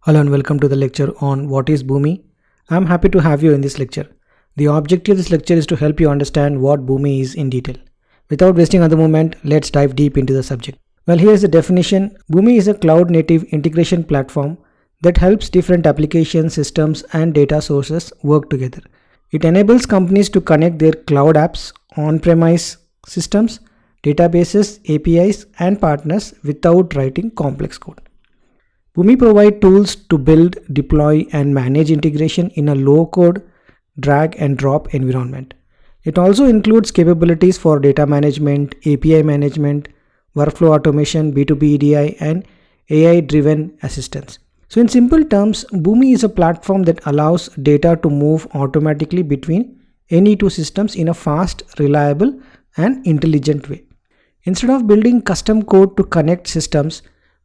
Hello and welcome to the lecture on what is Boomi. I'm happy to have you in this lecture. The objective of this lecture is to help you understand what Boomi is in detail. Without wasting another moment, let's dive deep into the subject. Well, here's the definition. Boomi is a cloud-native integration platform that helps different application systems and data sources work together. It enables companies to connect their cloud apps, on-premise systems, databases, APIs, and partners without writing complex code. Boomi provides tools to build, deploy, and manage integration in a low-code, drag-and-drop environment. It also includes capabilities for data management, API management, workflow automation, B2B EDI, and AI-driven assistance. So in simple terms, Boomi is a platform that allows data to move automatically between any two systems in a fast, reliable, and intelligent way. Instead of building custom code to connect systems,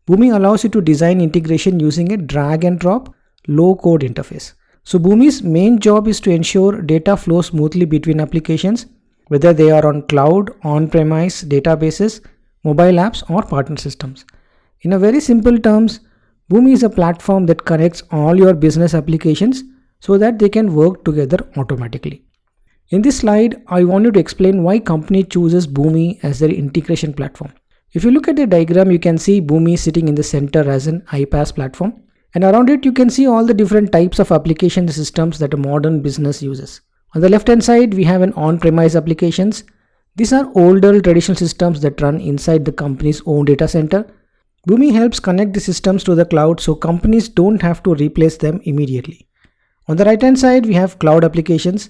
Boomi allows you to design integration using a drag and drop low-code interface. So Boomi's main job is to ensure data flows smoothly between applications, whether they are on cloud, on-premise, databases, mobile apps, or partner systems. In a very simple terms, Boomi is a platform that connects all your business applications so that they can work together automatically. In this slide, I want you to explain why company chooses Boomi as their integration platform. If you look at the diagram, you can see Boomi sitting in the center as an iPaaS platform, and around it you can see all the different types of application systems that a modern business uses. On the left hand side, we have an on-premise applications. These are older traditional systems that run inside the company's own data center. Boomi helps connect the systems to the cloud so companies don't have to replace them immediately. On the right hand side, we have cloud applications.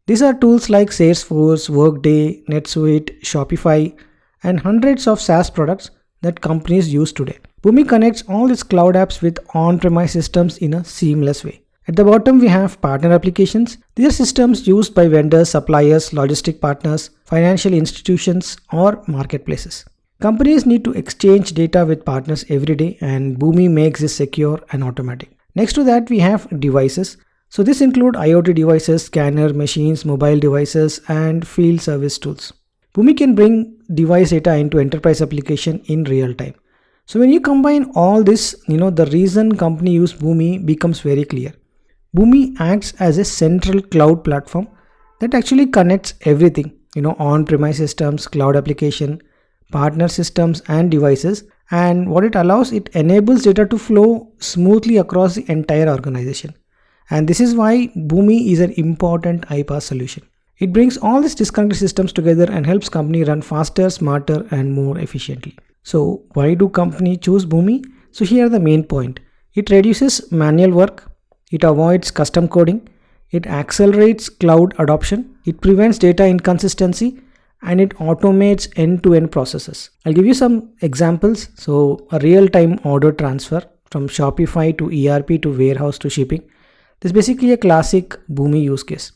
These are tools like Salesforce, Workday, NetSuite, Shopify, and hundreds of SaaS products that companies use today. Boomi connects all these cloud apps with on-premise systems in a seamless way. At the bottom, we have partner applications. These are systems used by vendors, suppliers, logistic partners, financial institutions, or marketplaces. Companies need to exchange data with partners every day, and Boomi makes this secure and automatic. Next to that, we have devices. So this includes IoT devices, scanner machines, mobile devices, and field service tools. Boomi can bring device data into enterprise application in real time. So when you combine all this, the reason company use Boomi becomes very clear. Boomi acts as a central cloud platform that actually connects everything, on-premise systems, cloud application, partner systems, and devices. And what it allows, it enables data to flow smoothly across the entire organization. And this is why Boomi is an important iPaaS solution. It brings all these disconnected systems together and helps company run faster, smarter, and more efficiently. So why do companies choose Boomi? So here are the main point. It reduces manual work, it avoids custom coding, it accelerates cloud adoption, it prevents data inconsistency, and it automates end-to-end processes. I'll give you some examples. So a real-time order transfer from Shopify to ERP to warehouse to shipping. This is basically a classic Boomi use case.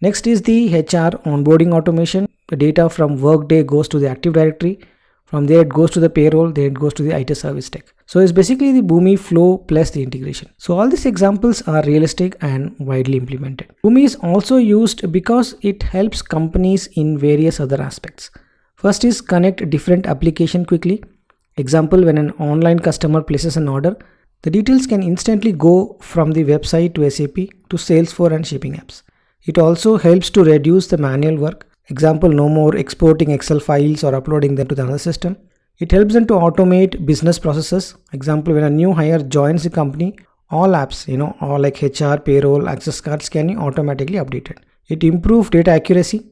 Next is the HR onboarding automation. The data from Workday goes to the Active Directory. From there it goes to the payroll, then it goes to the IT service tech. So it's basically the Boomi flow plus the integration. So all these examples are realistic and widely implemented. Boomi is also used because it helps companies in various other aspects. First is connect different applications quickly. Example, when an online customer places an order, the details can instantly go from the website to SAP to Salesforce and shipping apps. It also helps to reduce the manual work. Example, no more exporting Excel files or uploading them to the other system. It helps them to automate business processes. Example, when a new hire joins the company, all apps, all like HR, payroll, access cards can be automatically updated. It improves data accuracy.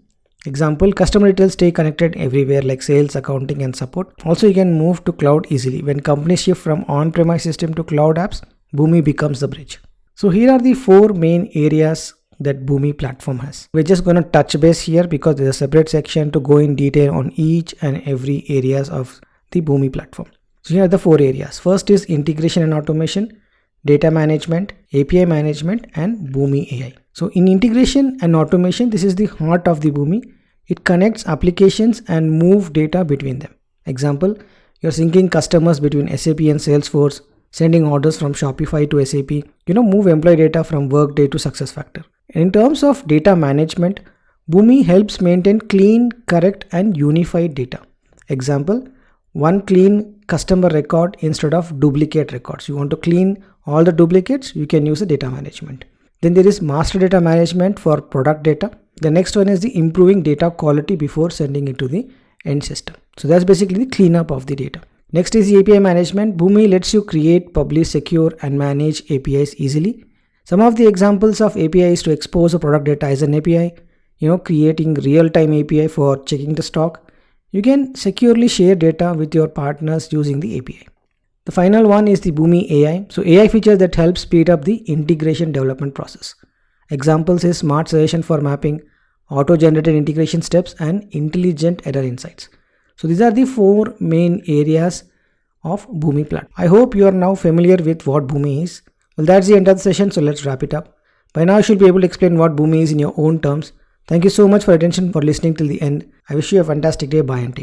Example, customer details stay connected everywhere like sales, accounting, and support. Also, you can move to cloud easily. When companies shift from on-premise system to cloud apps, Boomi becomes the bridge. So here are the four main areas that Boomi platform has. We're just going to touch base here because there's a separate section to go in detail on each and every areas of the Boomi platform. So here are the four areas. First is integration and automation, data management, API management, and Boomi AI. So in integration and automation, this is the heart of the Boomi. It connects applications and move data between them. Example, you're syncing customers between SAP and Salesforce, sending orders from Shopify to SAP, move employee data from Workday to SuccessFactors. In terms of data management, Boomi helps maintain clean, correct, and unified data. Example, one clean customer record instead of duplicate records. You want to clean all the duplicates, you can use the data management. Then there is master data management for product data. The next one is the improving data quality before sending it to the end system. So that's basically the cleanup of the data. Next is the API management. Boomi lets you create, publish, secure and manage APIs easily. Some of the examples of APIs to expose a product data is an API, creating real-time API for checking the stock. You can securely share data with your partners using the API. The final one is the Boomi AI. So AI features that help speed up the integration development process. Examples is smart suggestion for mapping, auto-generated integration steps and intelligent error insights. So these are the 4 main areas of Boomi platform. I hope you are now familiar with what Boomi is. Well, that's the end of the session, so let's wrap it up. By now you should be able to explain what Boomi is in your own terms. Thank you so much for attention for listening till the end. I wish you a fantastic day. Bye and take care.